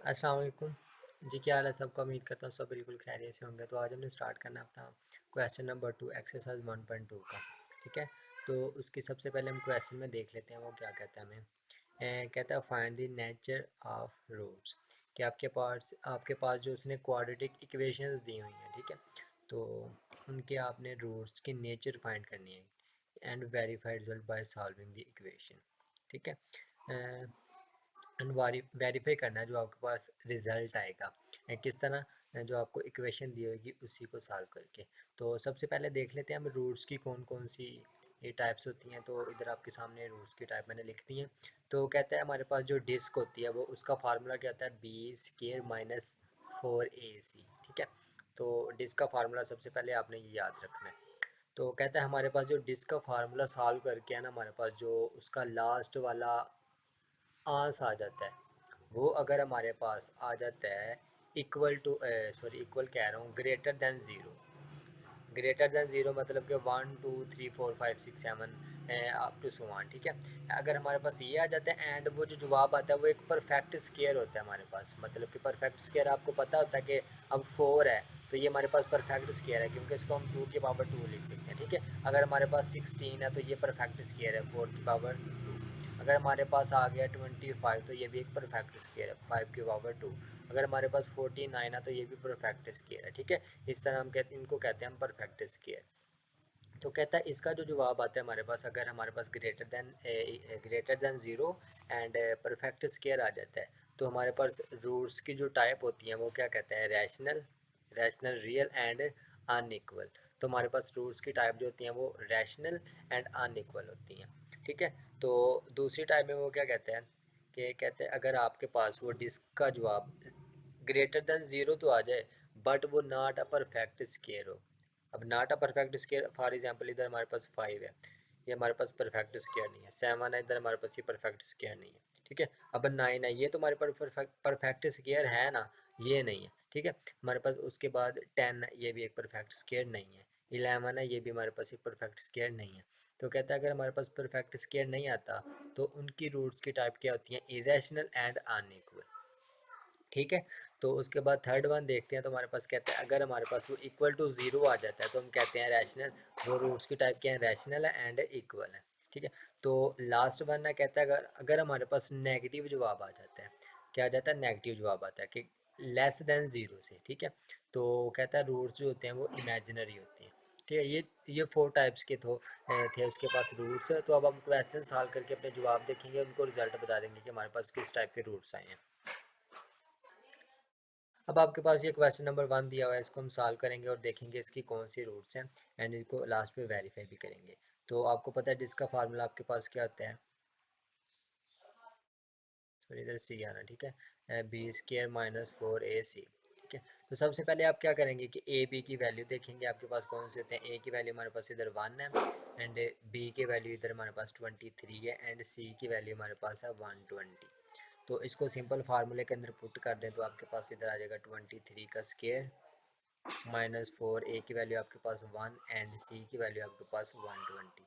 अस्सलाम वालेकुम जी। क्या हाल है सबका? उम्मीद करता हूँ सब बिल्कुल खैरियत से होंगे। तो आज हमने स्टार्ट करना है अपना क्वेश्चन नंबर 2 एक्सरसाइज 1.2 का। ठीक है, तो उसकी सबसे पहले हम क्वेश्चन में देख लेते हैं वो क्या कहता है हमें। कहता है find the nature of roots. कि आपके पास जो उसने क्वाड्रेटिक इक्वेशंस दी हुई हैं, ठीक है, तो उनके आपने रूट्स की नेचर फाइंड करनी है and verify result by solving the equation. ठीक है, एंड वेरीफाई करना है जो आपके पास रिजल्ट आएगा किस तरह, जो आपको इक्वेशन दी होगी उसी को सॉल्व करके। तो सबसे पहले देख लेते हैं हम रूट्स की कौन कौन सी ये टाइप्स होती हैं। तो इधर आपके सामने रूट्स की टाइप मैंने लिख दी है। तो कहता है हमारे पास जो डिस्क होती है वो उसका फार्मूला क्या होता है, बी स्केयर माइनस 4ac। ठीक है, तो डिस्क का फार्मूला सबसे पहले आपने ये याद रखना है। तो कहता है हमारे पास जो डिस्क का फार्मूला सॉल्व करके है ना, हमारे पास जो उसका लास्ट वाला आंस आ जाता है वो अगर हमारे पास आ जाता है इक्वल टू इक्वल कह रहा हूँ, greater than zero. Greater than zero मतलब कि 1 2 3 4 5 6 7 अप टू सो वन। ठीक है, अगर हमारे पास ये आ जाता है एंड वो जो जवाब आता है वो एक परफेक्ट स्केयर होता है हमारे पास। मतलब कि परफेक्ट स्केयर आपको पता होता है कि अब 4 है तो ये हमारे पास परफेक्ट स्केयर है, क्योंकि इसको हम 2 की पावर 2 लिख सकते हैं। ठीक है, अगर हमारे पास 16 है तो ये परफेक्ट स्केयर है 4 की पावर 2। अगर हमारे पास आ गया 25 तो ये भी एक परफेक्ट स्केयर है 5 की पावर 2। अगर हमारे पास 49 है तो ये भी परफेक्ट स्केयर है। ठीक है, इस तरह हम कहते इनको कहते हैं हम परफेक्ट स्केयर। तो कहता है इसका जो जवाब आता है हमारे पास, अगर हमारे पास greater than zero and perfect square आ जाता है तो हमारे पास रूट्स की जो टाइप होती हैं वो क्या कहते हैं, रैशनल, रियल एंड अनइक्वल। तो हमारे पास रूट्स की टाइप जो होती हैं वो रैशनल एंड अनइक्वल होती हैं। ठीक है, तो दूसरी टाइप में वो क्या कहते हैं कि कहते हैं अगर आपके पास वो डिस्क का जवाब ग्रेटर देन ज़ीरो तो आ जाए बट वो नॉट अ परफेक्ट स्केयर हो। अब not a perfect square for example इधर हमारे पास 5 है, ये हमारे पास परफेक्ट स्केयर नहीं है। 7 है, इधर हमारे पास ये परफेक्ट स्केयर नहीं है। ठीक है, अब 9 है, ये तो हमारे पास परफेक्ट स्केयर है ना, ये नहीं है। ठीक है, हमारे पास उसके बाद 10 है, ये भी एक परफेक्ट स्केयर नहीं है। 11 है, ये भी हमारे पास एक परफेक्ट स्केयर नहीं है। तो कहता है अगर हमारे पास परफेक्ट स्केयर नहीं आता तो उनकी रूट्स की टाइप क्या होती हैं, इरेशनल एंड अनइक्वल। ठीक है, तो उसके बाद थर्ड वन देखते हैं। तो हमारे पास कहते हैं अगर हमारे पास वो इक्वल टू ज़ीरो आ जाता है तो हम कहते हैं रैशनल। वो रूट्स की टाइप क्या है, रैशनल है एंड इक्वल है। ठीक है, तो लास्ट वन है, कहता है अगर अगर हमारे पास नेगेटिव जवाब आ जाता है, क्या आ जाता है, नेगेटिव जवाब आता है कि लेस देन ज़ीरो से। ठीक है, तो कहता है रूट्स जो होते हैं वो इमेजिनरी होते हैं। ठीक है, ये 4 टाइप्स के थे उसके पास रूट्स। तो अब हम क्वेश्चन सॉल्व करके अपने जवाब देखेंगे, उनको रिजल्ट बता देंगे कि हमारे पास किस टाइप के रूट्स आए हैं। अब आपके पास ये क्वेश्चन नंबर 1 दिया हुआ है, इसको हम सॉल्व करेंगे और देखेंगे इसकी कौन सी रूट्स हैं एंड इनको लास्ट में वेरीफाई भी करेंगे। तो आपको पता है जिसका फार्मूला आपके पास क्या होता है, सॉरी इधर सी आना। ठीक है, बी स्केयर माइनस 4ac। ठीक है, तो सबसे पहले आप क्या करेंगे कि ए बी की वैल्यू देखेंगे आपके पास कौन से होते हैं। ए की वैल्यू हमारे पास इधर 1 है एंड बी की वैल्यू इधर हमारे पास 23 है एंड सी की वैल्यू हमारे पास है 120। तो इसको सिंपल फार्मूले के अंदर पुट कर दें तो आपके पास इधर आ जाएगा 23 का स्केयर माइनस 4। ए की वैल्यू आपके पास 1 एंड सी की वैल्यू आपके पास 120।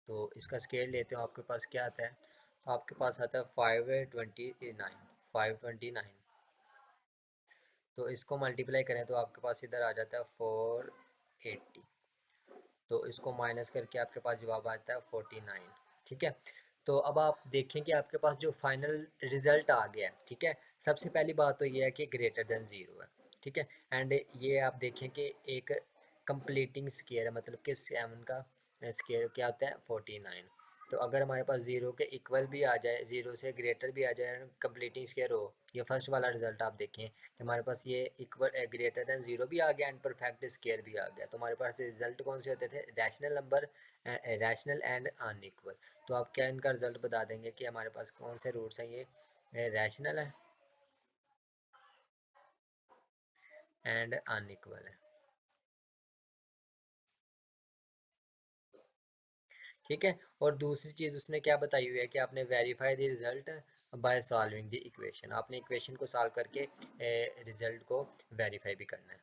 तो इसका स्केल लेते हो आपके पास क्या आता है, तो आपके पास आता है 529। तो इसको मल्टीप्लाई करें तो आपके पास इधर आ जाता है 480। तो इसको माइनस करके आपके पास जवाब आता है 49। ठीक है, तो अब आप देखें कि आपके पास जो फाइनल रिजल्ट आ गया है। ठीक है, सबसे पहली बात तो ये है कि ग्रेटर देन ज़ीरो है। ठीक है, एंड ये आप देखें कि एक कंप्लीटिंग स्केयर है, मतलब कि 7 का स्केयर क्या होता है 49। तो अगर हमारे पास ज़ीरो के इक्वल भी आ जाए, ज़ीरो से ग्रेटर भी आ जाए, कंप्लीटिंग स्केयर हो, ये फर्स्ट वाला रिजल्ट आप देखें कि हमारे पास ये इक्वल ग्रेटर देन ज़ीरो भी आ गया एंड परफेक्ट स्केयर भी आ गया। तो हमारे पास रिजल्ट कौन से होते थे, rational number, rational and unequal. तो आप क्या इनका रिजल्ट बता देंगे कि हमारे पास कौन से रूट्स हैं, ये रैशनल है एंड अनइक्वल है। ठीक है, और दूसरी चीज़ उसने क्या बताई हुई है कि आपने verify the result by solving the equation. आपने इक्वेशन को सॉल्व करके रिजल्ट को वेरीफाई भी करना है।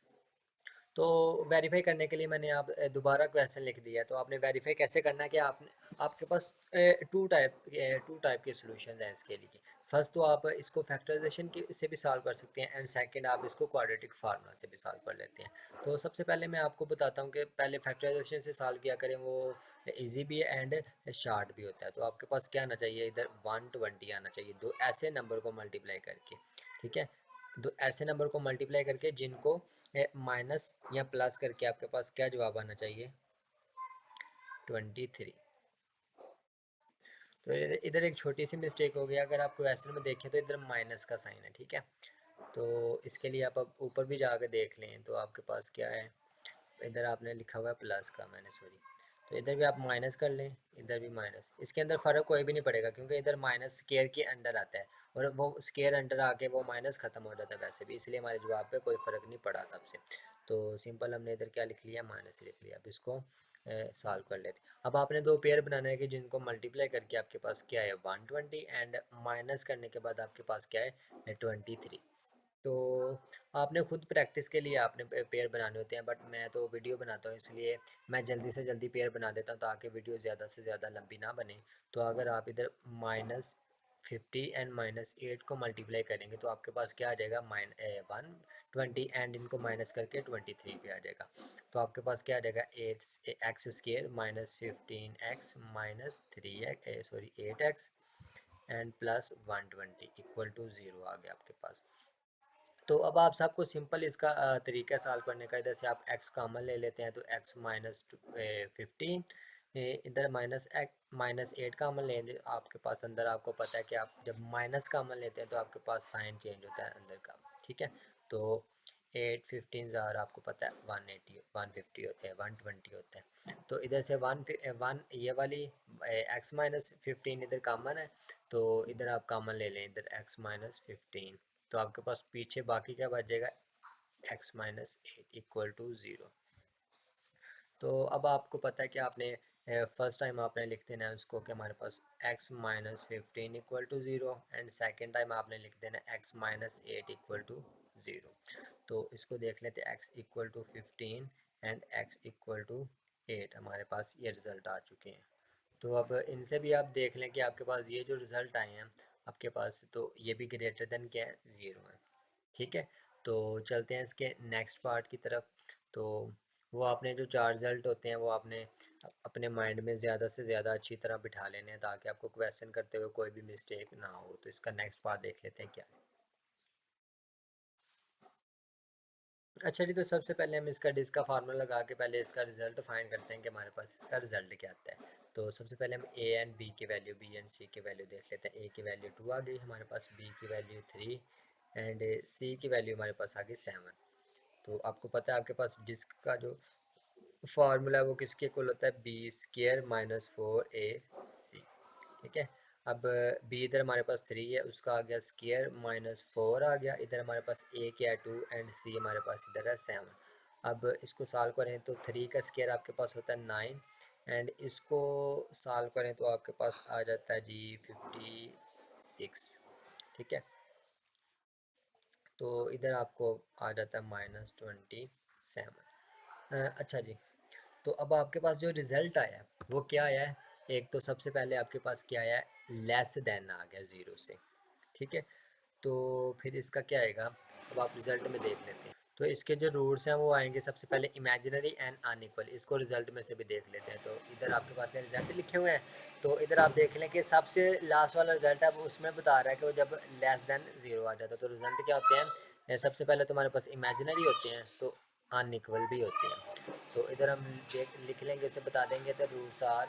तो वेरीफाई करने के लिए मैंने आप दोबारा क्वेश्चन लिख दिया है। तो आपने वेरीफाई कैसे करना है कि आपने आपके पास टू टाइप के सॉल्यूशन हैं इसके लिए। फर्स्ट तो आप इसको फैक्टराइजेशन की से भी सॉल्व कर सकते हैं, एंड सेकंड आप इसको क्वाड्रेटिक फार्मूला से भी सॉल्व कर लेते हैं। तो सबसे पहले मैं आपको बताता हूँ कि पहले फैक्टराइजेशन से सॉल्व किया करें, वो इजी भी है एंड शार्ट भी होता है। तो आपके पास क्या आना चाहिए, इधर 120 आना चाहिए दो ऐसे नंबर को मल्टीप्लाई करके, ठीक है। दो ऐसे नंबर को मल्टीप्लाई करके जिनको माइनस या प्लस करके आपके पास क्या जवाब आना चाहिए, 23। तो इधर एक छोटी सी मिस्टेक हो गई, अगर आप क्वेश्चन में देखें तो इधर माइनस का साइन है, ठीक है। तो इसके लिए आप अब ऊपर भी जाकर देख लें तो आपके पास क्या है, इधर आपने लिखा हुआ है प्लस का, मैंने सॉरी, तो इधर भी आप माइनस कर लें, इधर भी माइनस। इसके अंदर फ़र्क कोई भी नहीं पड़ेगा क्योंकि इधर माइनस स्केयर के अंडर आता है और वो स्केयर अंडर आके वो माइनस ख़त्म हो जाता है वैसे भी, इसलिए हमारे जवाब पे कोई फ़र्क नहीं पड़ा तब से। तो सिंपल हमने इधर क्या लिख लिया, माइनस लिख लिया। अब इसको सॉल्व कर लेते हैं। अब आपने दो पेयर बनाना है कि जिनको मल्टीप्लाई करके आपके पास क्या है 120 एंड माइनस करने के बाद आपके पास क्या है 23। तो आपने खुद प्रैक्टिस के लिए आपने पेयर बनाने होते हैं, बट मैं तो वीडियो बनाता हूँ इसलिए मैं जल्दी से जल्दी पेयर बना देता हूँ ताकि वीडियो ज़्यादा से ज़्यादा लंबी ना बने। तो अगर आप इधर -50 एंड -8 को मल्टीप्लाई करेंगे तो आपके पास क्या आ जाएगा, 120 एंड इनको माइनस करके 23 पे आ जाएगा। तो आपके पास क्या आ जाएगा, 8x² -15x -3x 8x and +120 equal to 0 आ गया आपके पास। तो अब आप सबको सिंपल इसका तरीका सॉल्व करने का, इधर से आप x कॉमन ले लेते हैं तो x -15, इधर -8 कॉमन लेंगे आपके पास अंदर। आपको पता है कि आप जब माइनस कॉमन लेते हैं तो आपके पास साइन चेंज होता है अंदर का, ठीक है। तो 8 15 ज़ार आपको पता है 180 150 होते हैं 120 होता है। तो इधर से वन ये वाली x-15 इधर कॉमन है, तो इधर आप कॉमन ले लें, इधर x-15। तो आपके पास पीछे बाकी क्या बच जाएगा, x-8 इक्वल टू 0। तो अब आपको पता है कि आपने फर्स्ट टाइम आपने लिख देना है उसको कि हमारे पास x-15 equal to 0 and second time आपने लिख देना है x-8 इक्वल टू 0। तो इसको देख लेते हैं, x equal to 15 and x equal to 8, हमारे पास ये रिज़ल्ट आ चुके हैं। तो अब इनसे भी आप देख लें कि आपके पास ये जो रिज़ल्ट आए हैं आपके पास, तो ये भी ग्रेटर देन क्या है, 0 है, ठीक है। तो चलते हैं इसके नेक्स्ट पार्ट की तरफ। तो वो आपने जो चार रिजल्ट होते हैं वो आपने अपने माइंड में ज़्यादा से ज़्यादा अच्छी तरह बिठा लेने हैं ताकि आपको क्वेश्चन करते हुए कोई भी मिस्टेक ना हो। तो इसका नेक्स्ट पार्ट देख लेते हैं क्या है। अच्छा जी, तो सबसे पहले हम इसका डिस्क का फार्मूला लगा के पहले इसका रिजल्ट फाइंड करते हैं कि हमारे पास इसका रिजल्ट क्या आता है। तो सबसे पहले हम ए एंड बी की वैल्यू, बी एंड सी की वैल्यू देख लेते हैं। ए की वैल्यू 2 आ गई हमारे पास, बी की वैल्यू 3 एंड सी की वैल्यू हमारे पास आ गई 7। तो आपको पता है आपके पास डिस्क का जो फार्मूला है वो किसके इक्वल होता है, b² -4ac, ठीक है। अब बी इधर हमारे पास 3 है, उसका आ गया स्केयर -4 आ गया, इधर हमारे पास ए क्या है 2 एंड सी हमारे पास इधर है 7। अब इसको सॉल्व करें तो 3 का स्केयर आपके पास होता है 9 एंड इसको सॉल्व करें तो आपके पास आ जाता है जी 56, ठीक है। तो इधर आपको आ जाता है -27। अच्छा जी, तो अब आपके पास जो रिज़ल्ट आया है वो क्या आया है, एक तो सबसे पहले आपके पास क्या आया है, लेस देन आ गया 0 से, ठीक है। तो फिर इसका क्या आएगा, अब आप रिज़ल्ट में देख लेते हैं। तो इसके जो रूट्स हैं वो आएंगे सबसे पहले इमेजिनरी एंड अनइक्वल, इसको रिज़ल्ट में से भी देख लेते हैं। तो इधर आपके पास रिज़ल्ट लिखे हुए हैं, तो इधर आप देख लें कि सबसे लास्ट वाला रिज़ल्ट है वो उसमें बता रहा है कि वो जब लेस देन 0 आ जाता है तो रिज़ल्ट क्या होते हैं, सबसे पहले तुम्हारे पास इमेजिनरी होते हैं तो अनइक्वल भी होते हैं। तो इधर हम देख लिख लेंगे, उसे बता देंगे द रूट्स आर।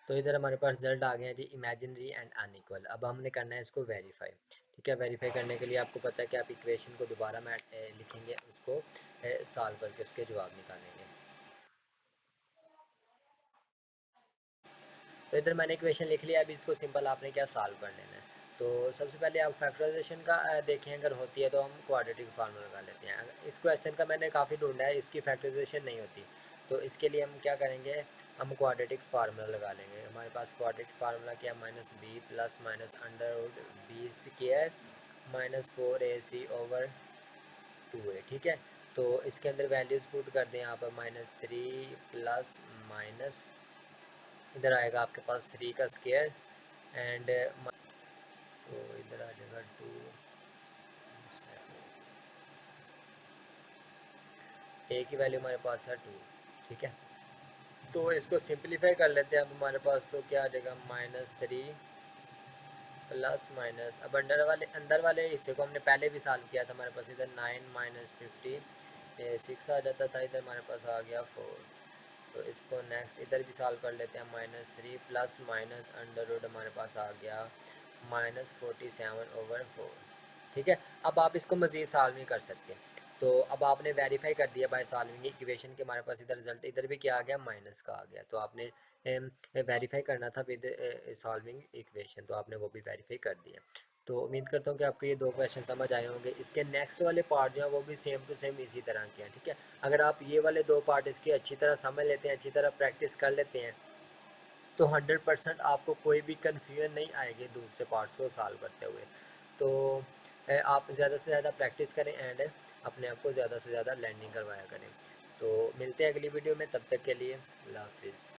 तो इधर हमारे पास रिजल्ट आ गए हैं जी, इमेजिनरी एंड अनइक्वल। अब हमने करना है इसको वेरीफाई, ठीक है। वेरीफाई करने के लिए आपको पता है कि आप इक्वेशन को दोबारा में लिखेंगे, उसको सॉल्व करके उसके जवाब निकालेंगे। तो इधर मैंने इक्वेशन लिख लिया, अभी इसको सिंपल आपने क्या सॉल्व कर लेना है। तो सबसे पहले आप फैक्टराइजेशन का देखें, अगर होती है तो हम क्वाड्रेटिक फार्मूला लगा लेते हैं। इस क्वेश्चन का मैंने काफ़ी ढूंढा है, इसकी फैक्टराइजेशन नहीं होती, तो इसके लिए हम क्या करेंगे, हम क्वाड्रेटिक फार्मूला लगा लेंगे। हमारे पास क्वाड्रेटिक फार्मूला क्या, -b plus minus √b² -4ac/2a, ठीक है। तो इसके अंदर वैल्यूज़ पुट कर दें यहाँ पर, -3 प्लस माइनस इधर आएगा आपके पास 3 का स्क्वायर एंड तो इधर आ जाएगा 2 ए की वैल्यू हमारे पास है 2। ठीक है, तो इसको सिंपलीफाई कर लेते हैं। अब हमारे पास तो क्या आ जाएगा -3 प्लस माइनस, अब अंदर वाले हिस्से को हमने पहले भी सॉल्व किया था, हमारे पास इधर 9 - 50 6 आ जाता था, इधर हमारे पास आ गया 4। तो इसको नेक्स्ट इधर भी सॉल्व कर लेते हैं, -3 प्लस माइनस अंडर रूट हमारे पास आ गया -47/4। ठीक है, अब आप इसको मज़ीद सॉल्व नहीं कर सकते, तो अब आपने वेरीफाई कर दिया बाय सॉल्विंग इक्वेशन के हमारे पास इधर रिजल्ट इधर भी क्या आ गया, माइनस का आ गया। तो आपने वेरीफाई करना था विद सॉल्विंग इक्वेशन, तो आपने वो भी वेरीफाई कर दिया। तो उम्मीद करता हूँ कि आपको ये 2 क्वेश्चन समझ आए होंगे। इसके नेक्स्ट वाले पार्ट जो है वो भी सेम टू सेम इसी तरह के हैं। ठीक है, अगर आप ये वाले 2 पार्ट इसकी अच्छी तरह समझ लेते हैं, अच्छी तरह प्रैक्टिस कर लेते हैं, तो 100% आपको कोई भी कन्फ्यूजन नहीं आएगी दूसरे पार्ट्स को सॉल्व करते हुए। तो आप ज़्यादा से ज़्यादा प्रैक्टिस करें एंड अपने आप को ज़्यादा से ज़्यादा लर्निंग करवाया करें। तो मिलते हैं अगली वीडियो में, तब तक के लिए अल्लाह हाफिज़।